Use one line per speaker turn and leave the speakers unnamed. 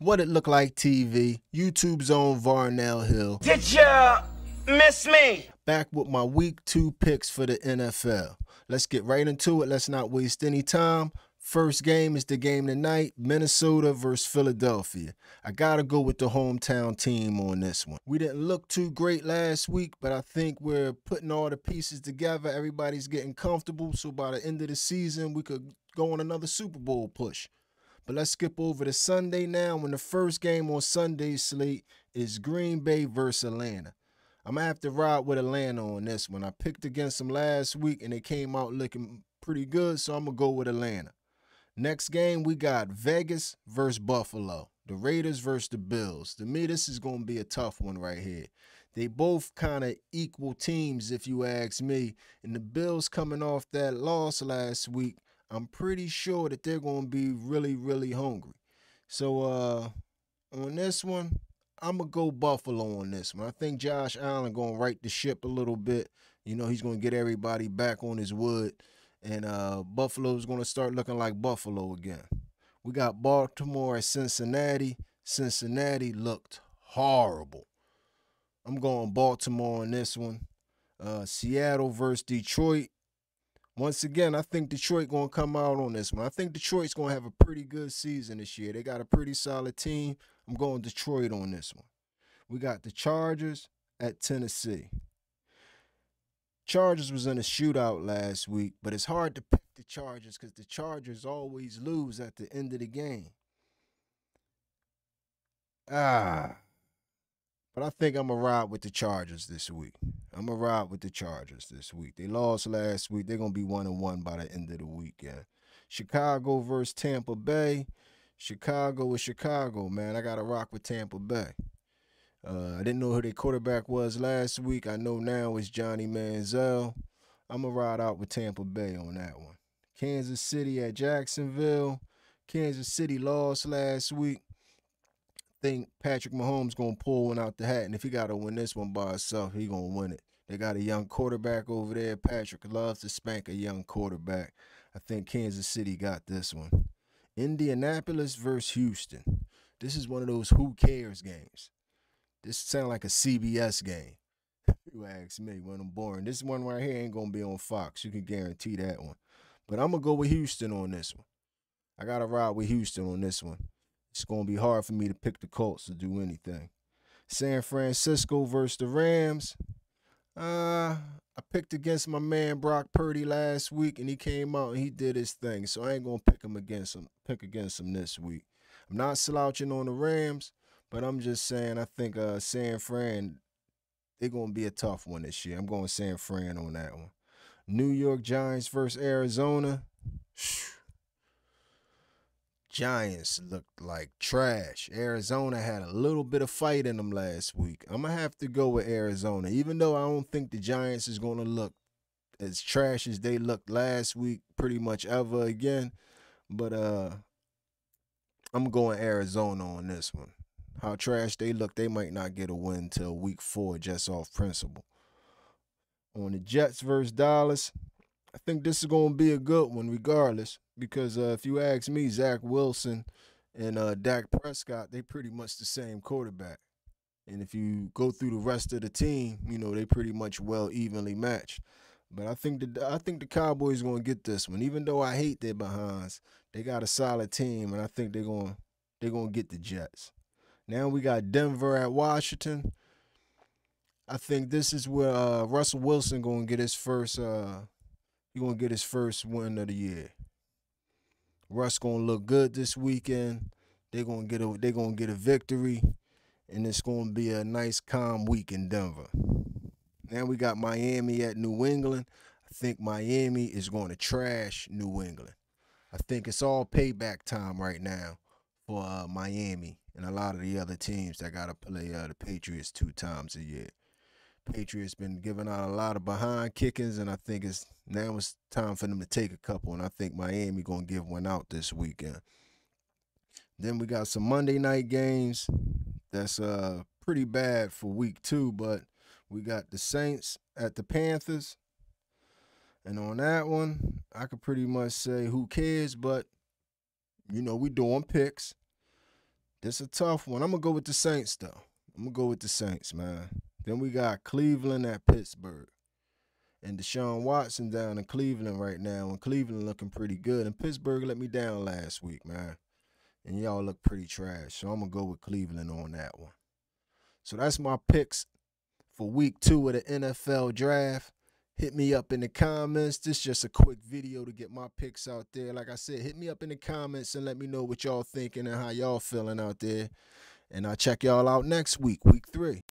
What It Look Like TV, YouTube's own Varnell Hill.
Did ya miss me?
Back with my week 2 picks for the NFL. Let's get right into it. Let's not waste any time. First game is the game tonight, Minnesota versus Philadelphia. I gotta go with the hometown team on this one. We didn't look too great last week, but I think we're putting all the pieces together. Everybody's getting comfortable, so by the end of the season, we could go on another Super Bowl push. But let's skip over to Sunday now, when the first game on Sunday's slate is Green Bay versus Atlanta. I'm going to have to ride with Atlanta on this one. I picked against them last week, and they came out looking pretty good, so I'm going to go with Atlanta. Next game, we got Vegas versus Buffalo. The Raiders versus the Bills. To me, this is going to be a tough one right here. They both kind of equal teams, if you ask me. And the Bills coming off that loss last week, I'm pretty sure that they're going to be really, really hungry. So, on this one, I'm going to go Buffalo on this one. I think Josh Allen going to right the ship a little bit. You know, he's going to get everybody back on his wood. And Buffalo's going to start looking like Buffalo again. We got Baltimore at Cincinnati. Cincinnati looked horrible. I'm going Baltimore on this one. Seattle versus Detroit. Once again, I think Detroit going to come out on this one. I think Detroit's going to have a pretty good season this year. They got a pretty solid team. I'm going Detroit on this one. We got the Chargers at Tennessee. Chargers was in a shootout last week, but it's hard to pick the Chargers because the Chargers always lose at the end of the game. But I think I'm going to ride with the Chargers this week. I'm going to ride with the Chargers this week. They lost last week. They're going to be 1-1 by the end of the weekend. Chicago versus Tampa Bay. Chicago is Chicago, man. I got to rock with Tampa Bay. I didn't know who their quarterback was last week. I know now it's Johnny Manziel. I'm going to ride out with Tampa Bay on that one. Kansas City at Jacksonville. Kansas City lost last week. I think Patrick Mahomes going to pull one out the hat, and if he got to win this one by himself, he going to win it. They got a young quarterback over there. Patrick loves to spank a young quarterback. I think Kansas City got this one. Indianapolis versus Houston. This is one of those who cares games. This sounds like a CBS game. You ask me when I'm boring. This one right here ain't going to be on Fox. You can guarantee that one. But I'm going to go with Houston on this one. I got to ride with Houston on this one. It's going to be hard for me to pick the Colts to do anything. San Francisco versus the Rams. I picked against my man Brock Purdy last week, and he came out and he did his thing. So I ain't going to pick against him this week. I'm not slouching on the Rams. But I'm just saying, I think San Fran, they're going to be a tough one this year. I'm going San Fran on that one. New York Giants versus Arizona. Giants looked like trash. Arizona had a little bit of fight in them last week. I'm going to have to go with Arizona, even though I don't think the Giants is going to look as trash as they looked last week pretty much ever again. But I'm going Arizona on this one. How trash they look, they might not get a win till week 4 just off principle. On the Jets versus Dallas, I think this is going to be a good one regardless because if you ask me, Zach Wilson and Dak Prescott, they pretty much the same quarterback. And if you go through the rest of the team, you know, they pretty much well evenly matched. But I think the Cowboys going to get this one. Even though I hate their behinds, they got a solid team, and I think they're going to get the Jets. Now we got Denver at Washington. I think this is where Russell Wilson gonna get his first. He gonna get his first win of the year. Russ gonna look good this weekend. They're gonna get a victory, and it's gonna be a nice calm week in Denver. Now we got Miami at New England. I think Miami is going to trash New England. I think it's all payback time right now for Miami and a lot of the other teams that got to play the Patriots 2 times a year. Patriots been giving out a lot of behind kickings, and I think it's time for them to take a couple, and I think Miami going to give one out this weekend. Then we got some Monday night games that's pretty bad for week 2, but we got the Saints at the Panthers. And on that one, I could pretty much say who cares, but, you know, we doing picks. This a tough one. I'm going to go with the Saints, though. I'm going to go with the Saints, man. Then we got Cleveland at Pittsburgh. And Deshaun Watson down in Cleveland right now. And Cleveland looking pretty good. And Pittsburgh let me down last week, man. And y'all look pretty trash. So I'm going to go with Cleveland on that one. So that's my picks for week 2 of the NFL draft. Hit me up in the comments. This is just a quick video to get my picks out there. Like I said, hit me up in the comments and let me know what y'all thinking and how y'all feeling out there. And I'll check y'all out next week, week 3.